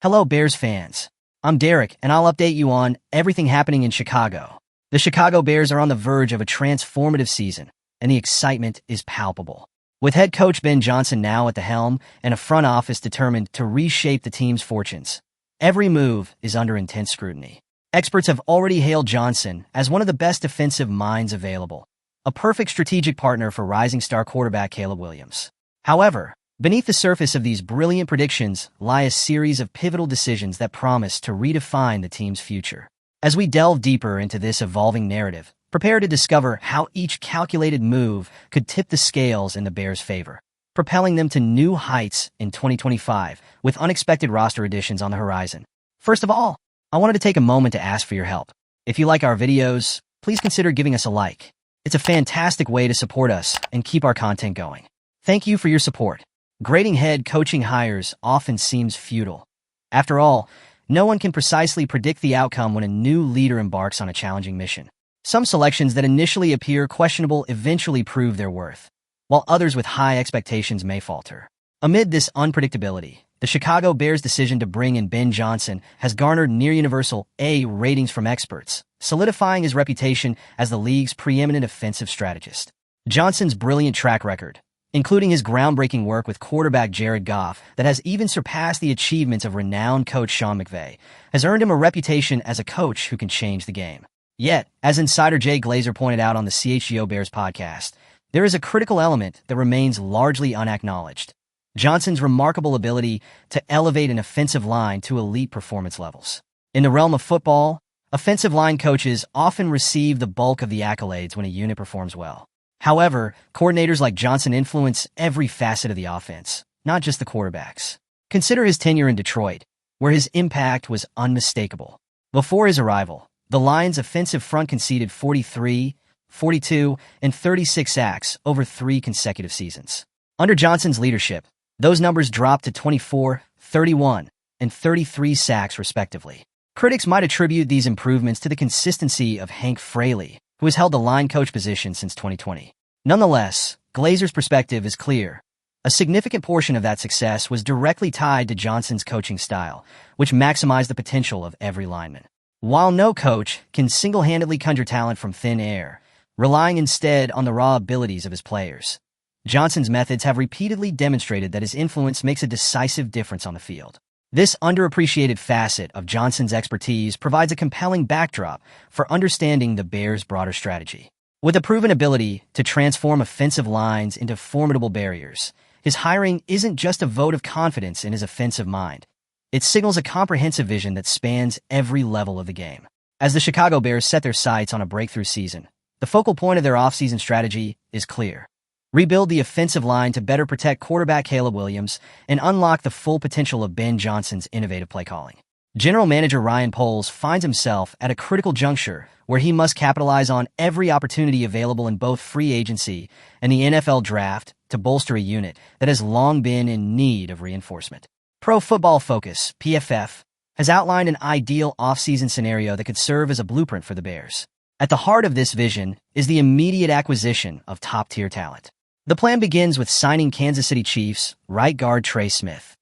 Hello, Bears fans. I'm Derek, and I'll update you on everything happening in Chicago. The Chicago Bears are on the verge of a transformative season, and the excitement is palpable. With head coach Ben Johnson now at the helm and a front office determined to reshape the team's fortunes, every move is under intense scrutiny. Experts have already hailed Johnson as one of the best defensive minds available, a perfect strategic partner for rising star quarterback Caleb Williams. However, beneath the surface of these brilliant predictions lie a series of pivotal decisions that promise to redefine the team's future. As we delve deeper into this evolving narrative, prepare to discover how each calculated move could tip the scales in the Bears' favor, propelling them to new heights in 2025 with unexpected roster additions on the horizon. First of all, I wanted to take a moment to ask for your help. If you like our videos, please consider giving us a like. It's a fantastic way to support us and keep our content going. Thank you for your support. Grading head coaching hires often seems futile. After all, no one can precisely predict the outcome when a new leader embarks on a challenging mission. Some selections that initially appear questionable eventually prove their worth, while others with high expectations may falter. Amid this unpredictability, the Chicago Bears' decision to bring in Ben Johnson has garnered near-universal A ratings from experts, solidifying his reputation as the league's preeminent offensive strategist. Johnson's brilliant track record, including his groundbreaking work with quarterback Jared Goff that has even surpassed the achievements of renowned coach Sean McVay, has earned him a reputation as a coach who can change the game. Yet, as insider Jay Glazer pointed out on the CHGO Bears podcast, there is a critical element that remains largely unacknowledged: Johnson's remarkable ability to elevate an offensive line to elite performance levels. In the realm of football, offensive line coaches often receive the bulk of the accolades when a unit performs well. However, coordinators like Johnson influence every facet of the offense, not just the quarterbacks. Consider his tenure in Detroit, where his impact was unmistakable. Before his arrival, the Lions' offensive front conceded 43, 42, and 36 sacks over 3 consecutive seasons. Under Johnson's leadership, those numbers dropped to 24, 31, and 33 sacks respectively. Critics might attribute these improvements to the consistency of Hank Fraley, who has held the line coach position since 2020. Nonetheless, Glazer's perspective is clear. A significant portion of that success was directly tied to Johnson's coaching style, which maximized the potential of every lineman. While no coach can single-handedly conjure talent from thin air, relying instead on the raw abilities of his players, Johnson's methods have repeatedly demonstrated that his influence makes a decisive difference on the field. This underappreciated facet of Johnson's expertise provides a compelling backdrop for understanding the Bears' broader strategy. With a proven ability to transform offensive lines into formidable barriers, his hiring isn't just a vote of confidence in his offensive mind. It signals a comprehensive vision that spans every level of the game. As the Chicago Bears set their sights on a breakthrough season, the focal point of their offseason strategy is clear: rebuild the offensive line to better protect quarterback Caleb Williams and unlock the full potential of Ben Johnson's innovative play calling. General Manager Ryan Poles finds himself at a critical juncture where he must capitalize on every opportunity available in both free agency and the NFL draft to bolster a unit that has long been in need of reinforcement. Pro Football Focus, PFF, has outlined an ideal offseason scenario that could serve as a blueprint for the Bears. At the heart of this vision is the immediate acquisition of top-tier talent. The plan begins with signing Kansas City Chiefs right guard Trey Smith,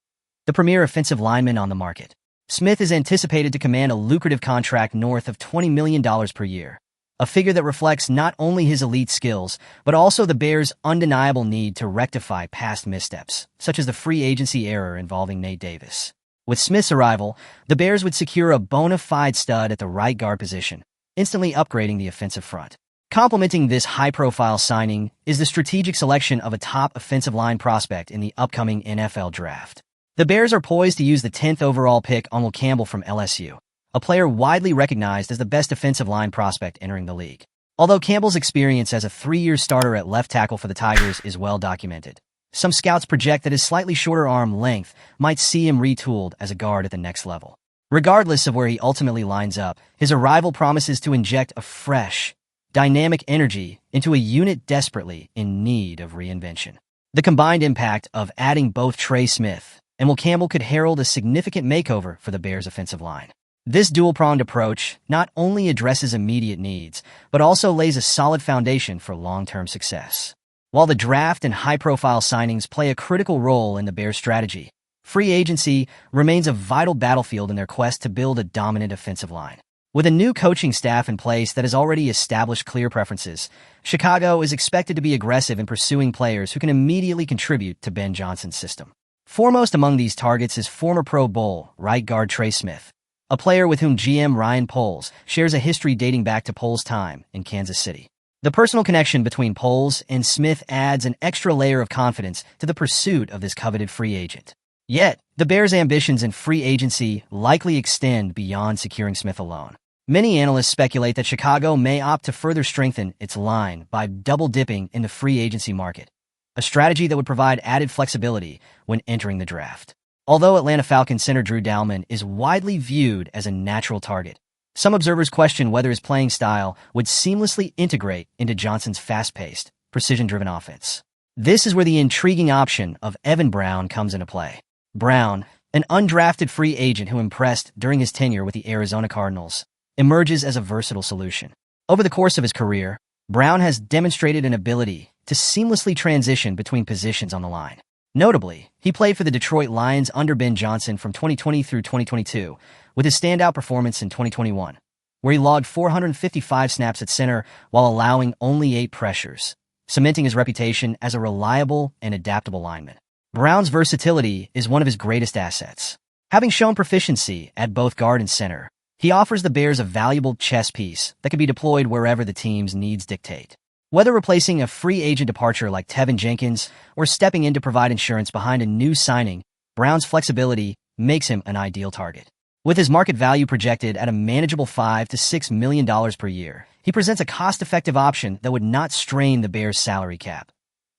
the premier offensive lineman on the market. Smith is anticipated to command a lucrative contract north of $20 million per year, a figure that reflects not only his elite skills, but also the Bears' undeniable need to rectify past missteps, such as the free agency error involving Nate Davis. With Smith's arrival, the Bears would secure a bona fide stud at the right guard position, instantly upgrading the offensive front. Complementing this high-profile signing is the strategic selection of a top offensive line prospect in the upcoming NFL draft. The Bears are poised to use the 10th overall pick on Will Campbell from LSU, a player widely recognized as the best defensive line prospect entering the league. Although Campbell's experience as a 3-year starter at left tackle for the Tigers is well documented, some scouts project that his slightly shorter arm length might see him retooled as a guard at the next level. Regardless of where he ultimately lines up, his arrival promises to inject a fresh, dynamic energy into a unit desperately in need of reinvention. The combined impact of adding both Trey Smith and Will Campbell could herald a significant makeover for the Bears' offensive line. This dual-pronged approach not only addresses immediate needs, but also lays a solid foundation for long-term success. While the draft and high-profile signings play a critical role in the Bears' strategy, free agency remains a vital battlefield in their quest to build a dominant offensive line. With a new coaching staff in place that has already established clear preferences, Chicago is expected to be aggressive in pursuing players who can immediately contribute to Ben Johnson's system. Foremost among these targets is former Pro Bowl right guard Trey Smith, a player with whom GM Ryan Poles shares a history dating back to Poles' time in Kansas City. The personal connection between Poles and Smith adds an extra layer of confidence to the pursuit of this coveted free agent. Yet, the Bears' ambitions in free agency likely extend beyond securing Smith alone. Many analysts speculate that Chicago may opt to further strengthen its line by double-dipping in the free agency market, a strategy that would provide added flexibility when entering the draft. Although Atlanta Falcons center Drew Dalman is widely viewed as a natural target, some observers question whether his playing style would seamlessly integrate into Johnson's fast-paced, precision-driven offense. This is where the intriguing option of Evan Brown comes into play. Brown, an undrafted free agent who impressed during his tenure with the Arizona Cardinals, emerges as a versatile solution. Over the course of his career, Brown has demonstrated an ability to seamlessly transition between positions on the line. Notably, he played for the Detroit Lions under Ben Johnson from 2020 through 2022, with his standout performance in 2021, where he logged 455 snaps at center while allowing only 8 pressures, cementing his reputation as a reliable and adaptable lineman. Brown's versatility is one of his greatest assets. Having shown proficiency at both guard and center, he offers the Bears a valuable chess piece that can be deployed wherever the team's needs dictate. Whether replacing a free agent departure like Tevin Jenkins or stepping in to provide insurance behind a new signing, Brown's flexibility makes him an ideal target. With his market value projected at a manageable $5 to $6 million per year, he presents a cost-effective option that would not strain the Bears' salary cap,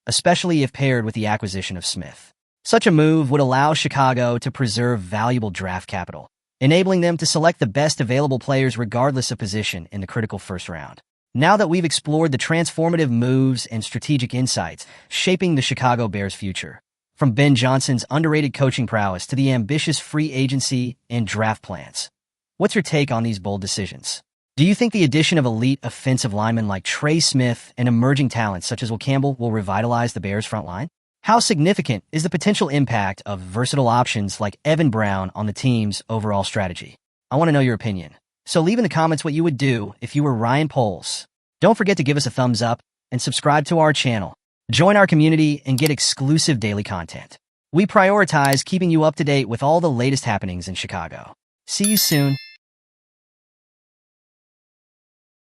especially if paired with the acquisition of Smith. Such a move would allow Chicago to preserve valuable draft capital, enabling them to select the best available players regardless of position in the critical first round. Now that we've explored the transformative moves and strategic insights shaping the Chicago Bears' future, from Ben Johnson's underrated coaching prowess to the ambitious free agency and draft plans, what's your take on these bold decisions? Do you think the addition of elite offensive linemen like Trey Smith and emerging talents such as Will Campbell will revitalize the Bears' front line? How significant is the potential impact of versatile options like Evan Brown on the team's overall strategy? I want to know your opinion. So leave in the comments what you would do if you were Ryan Poles. Don't forget to give us a thumbs up and subscribe to our channel. Join our community and get exclusive daily content. We prioritize keeping you up to date with all the latest happenings in Chicago. See you soon.